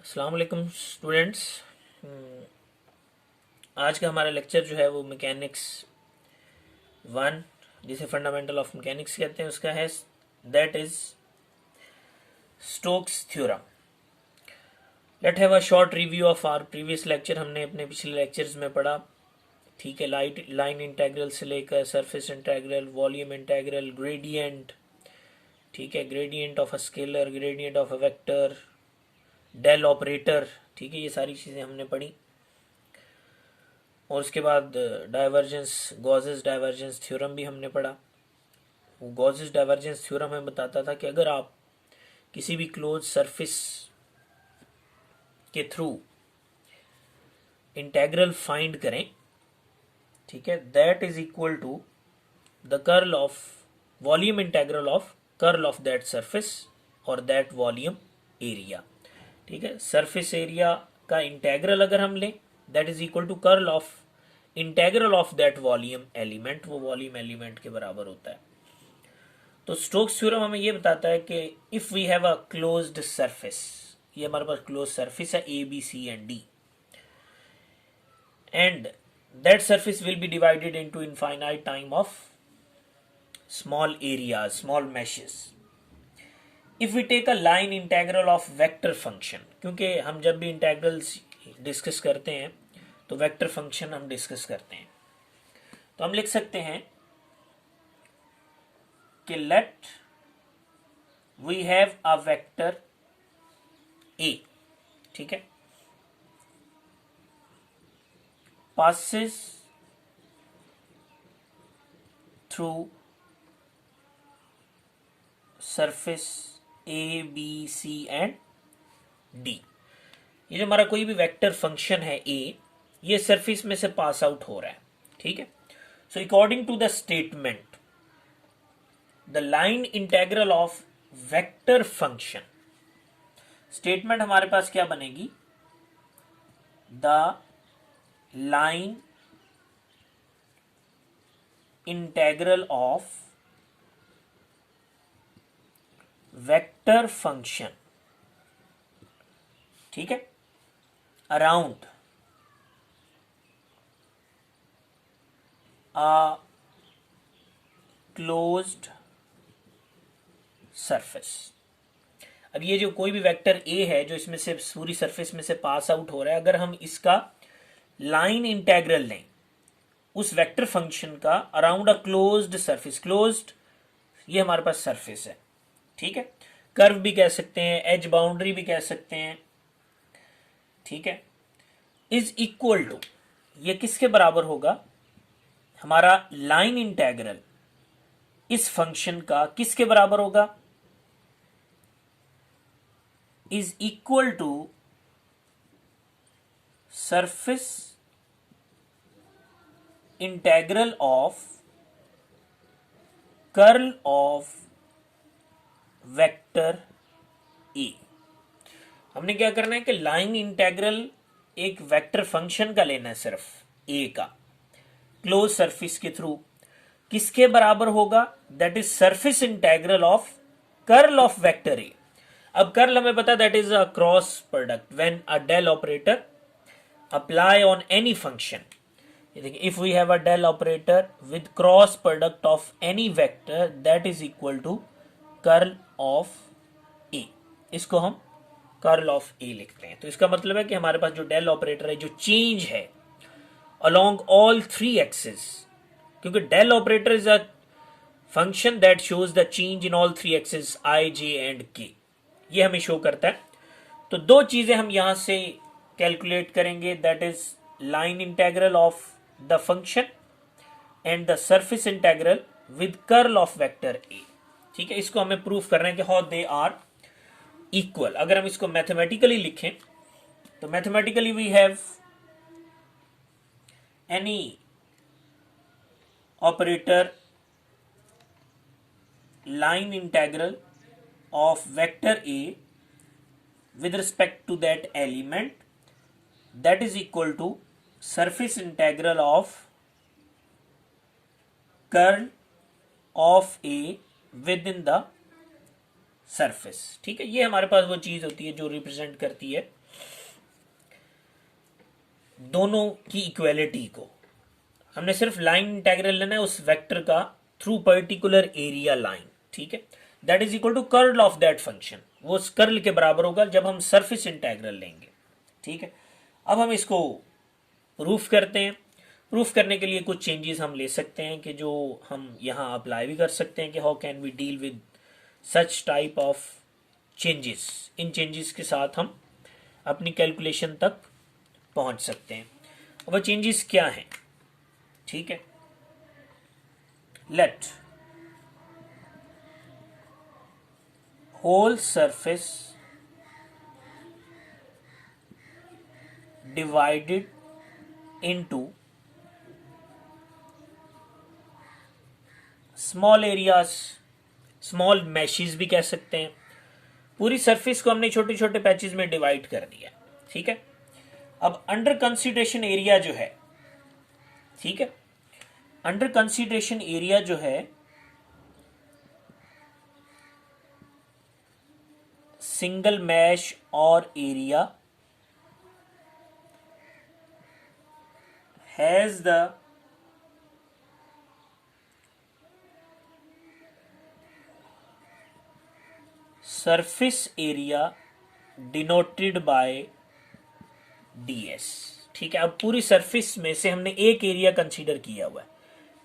अस्सलाम वालेकुम स्टूडेंट्स। आज का हमारा लेक्चर जो है वो मैकेनिक्स वन, जिसे फंडामेंटल ऑफ मैकेनिक्स कहते हैं, उसका है। That is Stokes theorem. Let have a short review of our previous lecture. हमने अपने पिछले लेक्चर्स में पढ़ा, ठीक है, लाइन इंटेग्रल से लेकर surface integral, volume integral, gradient, ठीक है, gradient of a scalar, gradient of a vector, del operator, ठीक है, ये सारी चीज़ें हमने पढ़ी। और उसके बाद डाइवर्जेंस, गॉसेस डाइवर्जेंस थ्योरम भी हमने पढ़ा। वो गॉसेस डाइवर्जेंस थ्योरम हमें बताता था कि अगर आप किसी भी क्लोज सरफेस के थ्रू इंटेग्रल फाइंड करें, ठीक है, that is equal to the curl of volume integral of curl of that surface और दैट वॉल्यूम एरिया। ठीक है, सरफेस एरिया का इंटेग्रल अगर हम लें, that is equal to curl of integral of that volume element, वो volume element के बराबर होता है। तो स्टोक्स थ्योरम हमें ये बताता है कि if we have a closed surface, ये हमारे पास क्लोज सरफेस है A B C and D, and that surface will be divided into infinite time of small areas, small meshes. If we take a line integral of vector function, क्योंकि हम जब भी integrals discuss करते हैं तो vector function हम discuss करते हैं, तो हम लिख सकते हैं कि let we have a vector A, ठीक है, passes through surface A B C and D. ये जो हमारा कोई भी वेक्टर फंक्शन है ए, ये सरफेस में से पास आउट हो रहा है, ठीक है। So according to the statement, the line integral of vector function, statement हमारे पास क्या बनेगी, the line integral of vector function, ठीक है, अराउंड अ क्लोज्ड सरफेस। अब ये जो कोई भी वेक्टर ए है जो इसमें से पूरी सरफेस में से पास आउट हो रहा है, अगर हम इसका लाइन इंटेग्रल लें उस वेक्टर फंक्शन का अराउंड अ क्लोज्ड सरफेस, क्लोज्ड ये हमारे पास सरफेस है, ठीक है, कर्व भी कह सकते हैं, एज बाउंड्री भी कह सकते हैं, ठीक है, इज इक्वल टू, ये किसके बराबर होगा, हमारा लाइन इंटेग्रल इस फंक्शन का किसके बराबर होगा, is equal to surface integral of curl of vector A. हमने क्या करना है कि लाइन इंटेग्रल एक वेक्टर फंक्शन का लेना है, सिर्फ ए का, क्लोज सरफेस के थ्रू, किसके बराबर होगा, that is surface integral of curl of vector A. अब कर्ल हमें पता, that is a cross product when a del operator apply on any function. If we have a del operator with cross product of any vector, that is equal to curl of A. इसको हम curl of ए लिखते हैं। तो इसका मतलब है कि हमारे पास जो डेल ऑपरेटर है, जो चेंज है along all three axes, क्योंकि del operator is a function that shows the change in all three axes I J and K, ये हमें शो करता है। तो दो चीजें हम यहां से कैलकुलेट करेंगे, that is line integral of the function and the surface integral with curl of vector A, ठीक है। इसको हमें प्रूफ करना है कि हाउ दे आर इक्वल। अगर हम इसको मैथमेटिकली लिखें तो mathematically we have any operator line integral of vector A with respect to that element, that is equal to surface integral of curl of A with in the surface, ठीक है। ये हमारे पास वो चीज होती है जो रिप्रेजेंट करती है दोनों की इक्वलिटी को, हमने सिर्फ लाइन इंटेग्रल लेना है उस वेक्टर का थ्रू पर्टिकुलर एरिया लाइन, ठीक है, that is equal to curl of that function, वो कर्ल के बराबर होगा जब हम सरफेस इंटेग्रल लेंगे, ठीक है। अब हम इसको प्रूफ करते हैं। प्रूफ करने के लिए कुछ चेंजेस हम ले सकते हैं कि जो हम यहाँ अप्लाई भी कर सकते हैं कि how can we deal with such type of changes. इन चेंजेस के साथ हम अपनी कैलकुलेशन तक पहुंच सकते हैं। वह चेंजेस क्या हैं, ठीक है। Let whole surface divided into small areas, small meshes भी कह सकते हैं। पूरी सरफेस को हमने छोटे छोटे पैचेस में डिवाइड कर दिया, ठीक है। अब अंडर कंसीडरेशन एरिया जो है, ठीक है, अंडर कंसीडरेशन एरिया जो है सिंगल मैश और area has the surface area denoted by ds, ठीक है। अब पूरी सरफेस में से हमने एक एरिया कंसीडर किया हुआ है,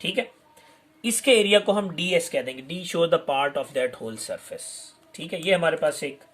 ठीक है। इसके एरिया को हम ds कह देंगे, d show the part of that whole surface, ठीक है। ये हमारे पास एक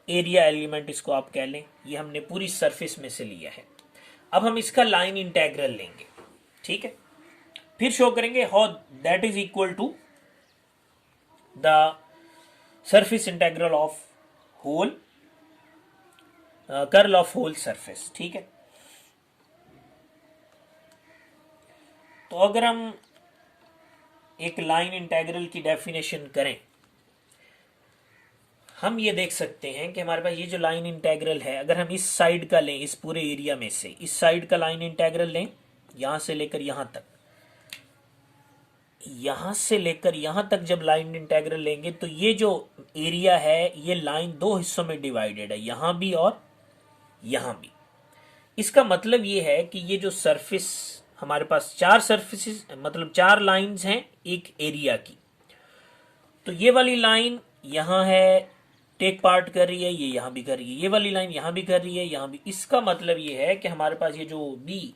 एरिया एलिमेंट, इसको आप कह लें, ये हमने पूरी सरफेस में से लिया है। अब हम इसका लाइन इंटेग्रल लेंगे, ठीक है, फिर शो करेंगे how that is equal to the surface integral of whole curl of whole surface, ठीक है। तो अगर हम एक लाइन इंटेग्रल की डेफिनेशन करें, हम ये देख सकते हैं कि हमारे पास ये जो लाइन इंटेग्रल है, अगर हम इस साइड का लें, इस पूरे एरिया में से इस साइड का लाइन इंटेग्रल लें, यहां से लेकर यहां तक, यहां से लेकर यहां तक जब लाइन इंटेग्रल लेंगे तो ये जो एरिया है ये लाइन दो हिस्सों में डिवाइडेड है, यहां भी और यहां भी। इसका मतलब ये है कि ये जो सरफेस हमारे पास चार सरफेसेस, मतलब चार लाइंस हैं एक एरिया की, तो ये वाली लाइन यहां है, टेक पार्ट कर रही है, ये यहां भी कर रही है, ये वाली लाइन यहां भी कर रही है, यहां भी। इसका मतलब ये है कि हमारे पास ये जो बी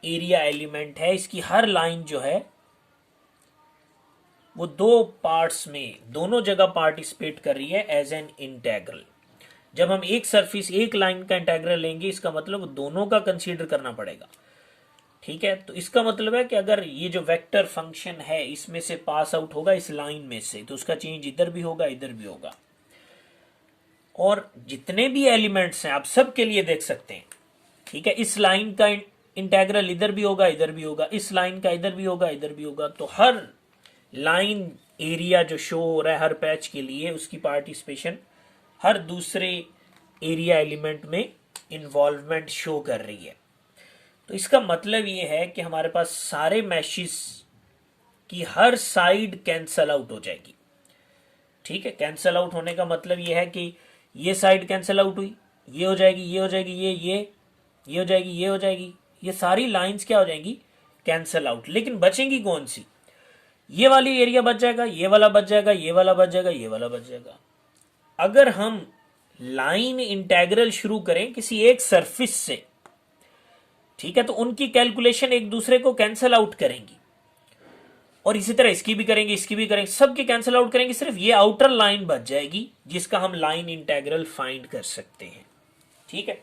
एरिया एलिमेंट है, इसकी हर लाइन जो है वो दो पार्ट्स में, दोनों जगह पार्टिसिपेट कर रही है एज एन इंटेग्रल। जब हम एक सरफेस एक लाइन का इंटेग्रल लेंगे, इसका मतलब दोनों का कंसीडर करना पड़ेगा, ठीक है। तो इसका मतलब है कि अगर ये जो वेक्टर फंक्शन है इसमें से पास आउट होगा इस लाइन में से, तो उसका चेंज इधर भी होगा इधर भी होगा, और जितने भी एलिमेंट्स हैं आप सब के लिए देख सकते हैं, ठीक है। इस लाइन का इंटेग्रल इधर भी होगा इधर भी होगा, इस लाइन का इधर भी होगा इधर भी होगा। तो हर लाइन एरिया जो शो हो रहा है हर पैच के लिए, उसकी पार्टिसिपेशन हर दूसरे एरिया एलिमेंट में इन्वॉल्वमेंट शो कर रही है। तो इसका मतलब ये है कि हमारे पास सारे मैशेस की हर साइड कैंसल आउट हो जाएगी, ठीक है। कैंसल आउट होने का मतलब ये है कि ये साइड कैंसल आउट हुई, ये हो जाएगी, ये हो जाएगी, ये हो जाएगी, ये हो जाएगी, ये सारी लाइंस क्या हो जाएंगी, कैंसल आउट। लेकिन बचेंगी कौन सी, ये वाली एरिया बच जाएगा, ये वाला बच जाएगा, ये वाला बच जाएगा, ये वाला बच जाएगा। अगर हम लाइन इंटेग्रल शुरू करें किसी एक सरफेस से, ठीक है, तो उनकी कैलकुलेशन एक दूसरे को कैंसल आउट करेंगी, और इसी तरह इसकी भी करेंगे, इसकी भी करेंगे, सबके कैंसल आउट करेंगे, सिर्फ ये आउटर लाइन बच जाएगी जिसका हम लाइन इंटेग्रल फाइंड कर सकते हैं, ठीक है।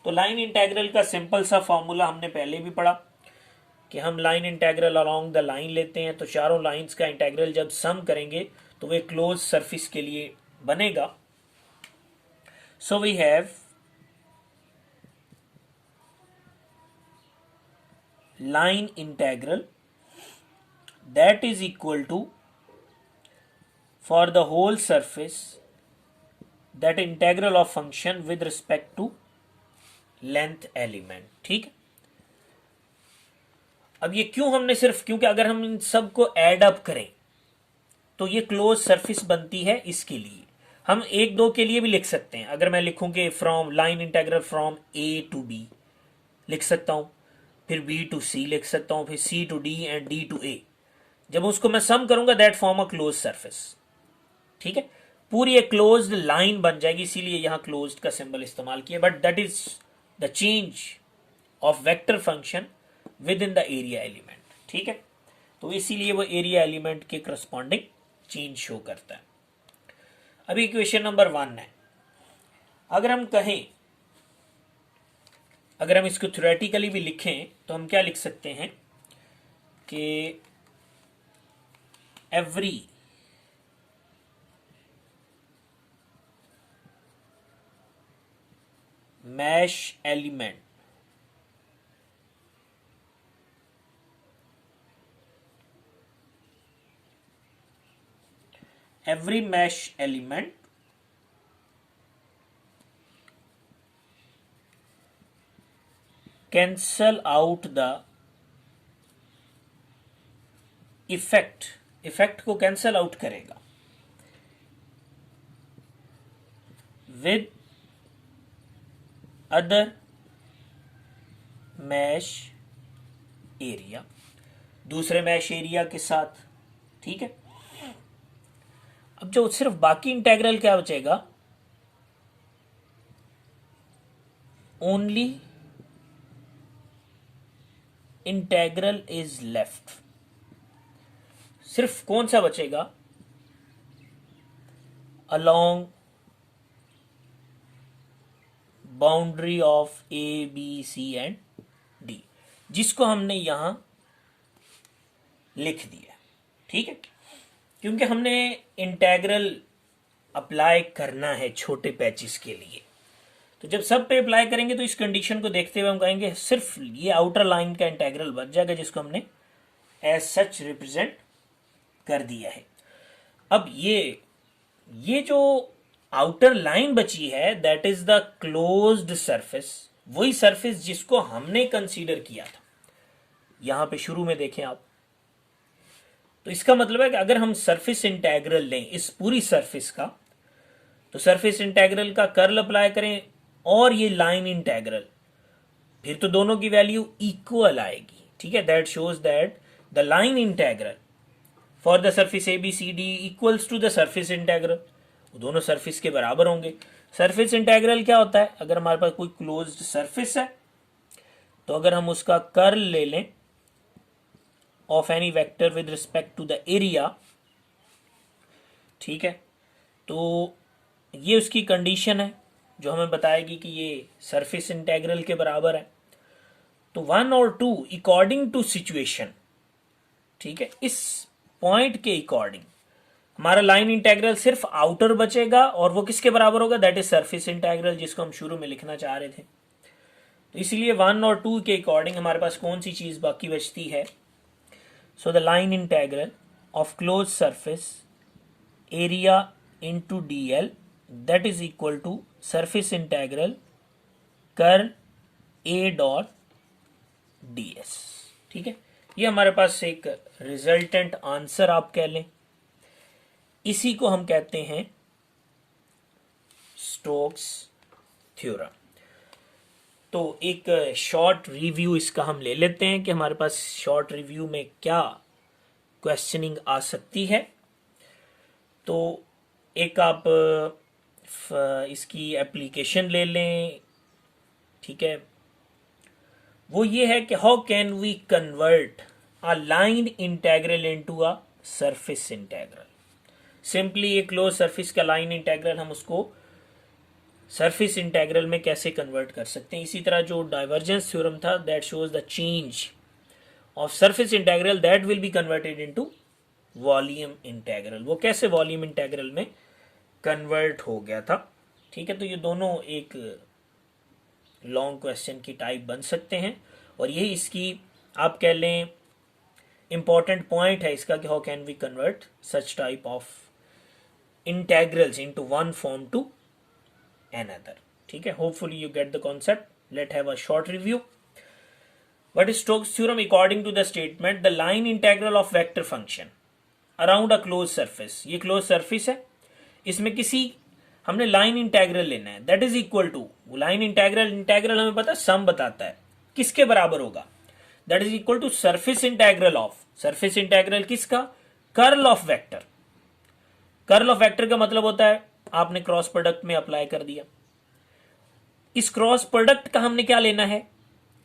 तो लाइन इंटेग्रल का सिंपल सा फॉर्मूला हमने पहले भी पढ़ा कि हम line integral along the line लेते हैं, तो चारों लाइंस का इंटेग्रल जब सम करेंगे तो वे क्लोज सरफेस के लिए बनेगा। So we have line integral that is equal to for the whole surface that integral of function with respect to length element, ठीक है। अब ये क्यों हमने सिर्फ, क्योंकि अगर हम इन सब को एड अप करें तो ये क्लोज सरफेस बनती है, इसके लिए हम एक दो के लिए भी लिख सकते हैं। अगर मैं लिखूं कि from line integral from A to B, लिख सकता हूँ, फिर B to C लिख सकता हूँ, फिर C to D and D to A। जब उसको मैं सम करूंगा that form a close surface. ठीक है, पूरी एक क्लोज्ड लाइन बन जाएगी, इसीलिए यहां क्लोज्ड का सिंबल इस्तेमाल किया। But that is the change of vector function with in the area element. ठीक है, तो इसीलिए वो एरिया एलिमेंट के करस्पॉन्डिंग चेंज शो करता है। अभी इक्वेशन नंबर 1 है, अगर हम कहें, अगर हम इसको थ्योरेटिकली भी लिखें तो हम क्या लिख सकते हैं कि every mesh element cancel out the effect को कैंसल आउट करेगा विद अदर मैश एरिया, दूसरे मैश एरिया के साथ। ठीक है, अब जो सिर्फ बाकी इंटेग्रल क्या बचेगा, ओनली इंटेग्रल इज लेफ्ट। सिर्फ कौन सा बचेगा, along boundary of A B C and D, जिसको हमने यहां लिख दिया। ठीक है, क्योंकि हमने इंटेग्रल अप्लाई करना है छोटे पैचेस के लिए, तो जब सब पे अप्लाई करेंगे तो इस कंडीशन को देखते हुए हम कहेंगे सिर्फ ये आउटर लाइन का इंटेग्रल बच जाएगा, जिसको हमने एज सच रिप्रेजेंट कर दिया है। अब ये जो आउटर लाइन बची है that is the closed surface, वही सरफेस जिसको हमने कंसीडर किया था। यहां पे शुरू में देखें आप, तो इसका मतलब है कि अगर हम सरफेस इंटेग्रल लें इस पूरी सरफेस का, तो सरफेस इंटेग्रल का कर्ल अप्लाई करें और ये लाइन इंटेग्रल, फिर तो दोनों की वैल्यू इक्वल आएगी। ठीक है, that shows that the line integral for the surface A B C D equals to the surface integral, दोनों सरफेस के बराबर होंगे। सरफेस इंटेग्रल क्या होता है, अगर हमारे पास कोई क्लोज्ड सरफेस है तो अगर हम उसका कर्ल ले लें of any vector with respect to the area, ठीक है, तो ये उसकी कंडीशन है जो हमें बताएगी कि ये सरफेस इंटेग्रल के बराबर है। तो 1 और 2 अकॉर्डिंग टू सिचुएशन, ठीक है, इस पॉइंट के अकॉर्डिंग हमारा लाइन इंटेग्रल सिर्फ आउटर बचेगा और वो किसके बराबर होगा, दैट इज सरफेस इंटेग्रल, जिसको हम शुरू में लिखना चाह रहे थे। तो इसलिए 1 और 2 के अकॉर्डिंग हमारे पास कौन सी चीज बाकी बचती है, so the line integral of close surface area into DL that is equal to surface integral curl A dot DS. ठीक है, ये हमारे पास एक रिजल्टेंट आंसर आप कह लें, इसी को हम कहते हैं स्टोक्स थ्योरम। तो एक शॉर्ट रिव्यू इसका हम ले लेते हैं कि हमारे पास शॉर्ट रिव्यू में क्या क्वेश्चनिंग आ सकती है। तो एक आप इसकी एप्लीकेशन ले लें, ठीक है, वो ये है कि how can we convert a line integral into a surface integral. Simply एक क्लोज सरफेस का लाइन इंटेग्रल हम उसको सरफेस इंटेग्रल में कैसे कन्वर्ट कर सकते हैं। इसी तरह जो डाइवर्जेंस थ्योरम था that shows the change of surface integral that will be converted into volume integral, वो कैसे वॉल्यूम इंटेग्रल में कन्वर्ट हो गया था। ठीक है, तो ये दोनों एक लॉन्ग क्वेश्चन की टाइप बन सकते हैं और यही इसकी आप कह लें इंपॉर्टेंट पॉइंट है इसका कि how can we convert such type of integrals into one form to another. ठीक है, hopefully you get the concept. Let's have a short review. What is Stokes theorem? According to the statement, the line integral of vector function around a closed surface, ये closed surface है, इसमें किसी हमने line integral लेना है that is equal to line integral हमें पता है सम बताता है, किसके बराबर होगा, that is equal to surface integral of, surface integral किसका, curl of vector. Curl of vector का मतलब होता है आपने क्रॉस प्रोडक्ट में अप्लाई कर दिया, इस क्रॉस प्रोडक्ट का हमने क्या लेना है,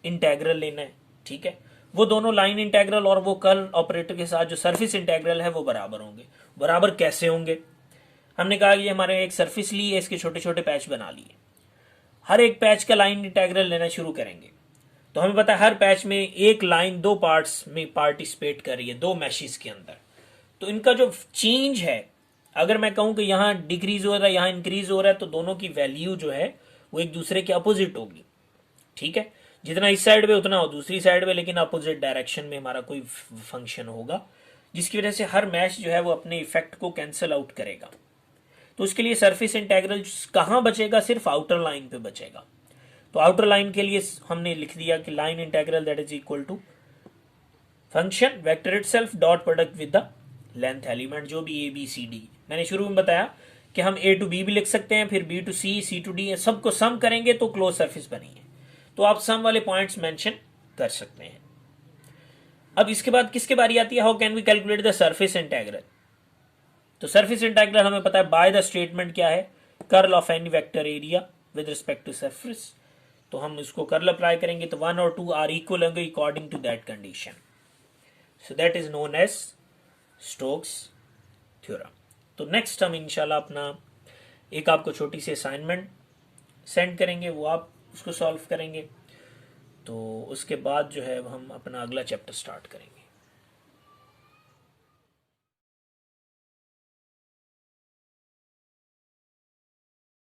इंटेग्रल लेना है, ठीक है। वो दोनों लाइन इंटेग्रल और वो कर्ल ऑपरेटर के साथ जो सरफेस इंटेग्रल है वो बराबर होंगे। बराबर कैसे होंगे, हमने कहा ये हमारे एक सरफेस ली है, इसके छोटे छोटे पैच बना लिए, हर एक पैच का लाइन इंटेग्रल लेना शुरू करेंगे। तो हमें पता है हर पैच में एक लाइन दो पार्ट्स में पार्टिसिपेट कर रही है, दो मैशेस के अंदर। तो इनका जो चेंज है, अगर मैं कहूं कि यहाँ डिक्रीज हो रहा है यहाँ इंक्रीज हो रहा है, तो दोनों की वैल्यू जो है वो एक दूसरे के अपोजिट होगी, ठीक है। जितना इस साइड पे उतना हो दूसरी साइड पे, लेकिन अपोजिट डायरेक्शन में हमारा कोई फंक्शन होगा, जिसकी वजह से हर मैश जो है वो अपने इफेक्ट को कैंसिल आउट करेगा। तो उसके लिए सरफेस इंटेग्रल कहाँ बचेगा, सिर्फ आउटर लाइन पे बचेगा। तो आउटर लाइन के लिए हमने लिख दिया कि line integral that is equal to function vector itself dot product with the length element, जो भी ए बी सी डी। मैंने शुरू में बताया कि हम ए टू बी भी लिख सकते हैं, फिर B to C, C to D, सबको सम करेंगे तो क्लोज सरफेस बनेगी। तो आप सम वाले पॉइंट्स मेंशन कर सकते हैं। अब इसके बाद किसके बारी आती है, how can we calculate the surface integral. तो सरफेस इंटेग्रल हमें पता है बाय द स्टेटमेंट क्या है, curl of any vector area with respect to surface. तो हम इसको कर्ल अप्लाई करेंगे तो 1 और 2 आर इक्वल होंगे according to that condition. So that is known as Stokes theorem. तो नेक्स्ट हम इंशाल्लाह अपना एक आपको छोटी सी असाइनमेंट सेंड करेंगे, वो आप उसको सॉल्व करेंगे। तो उसके बाद जो है हम अपना अगला चैप्टर स्टार्ट करेंगे।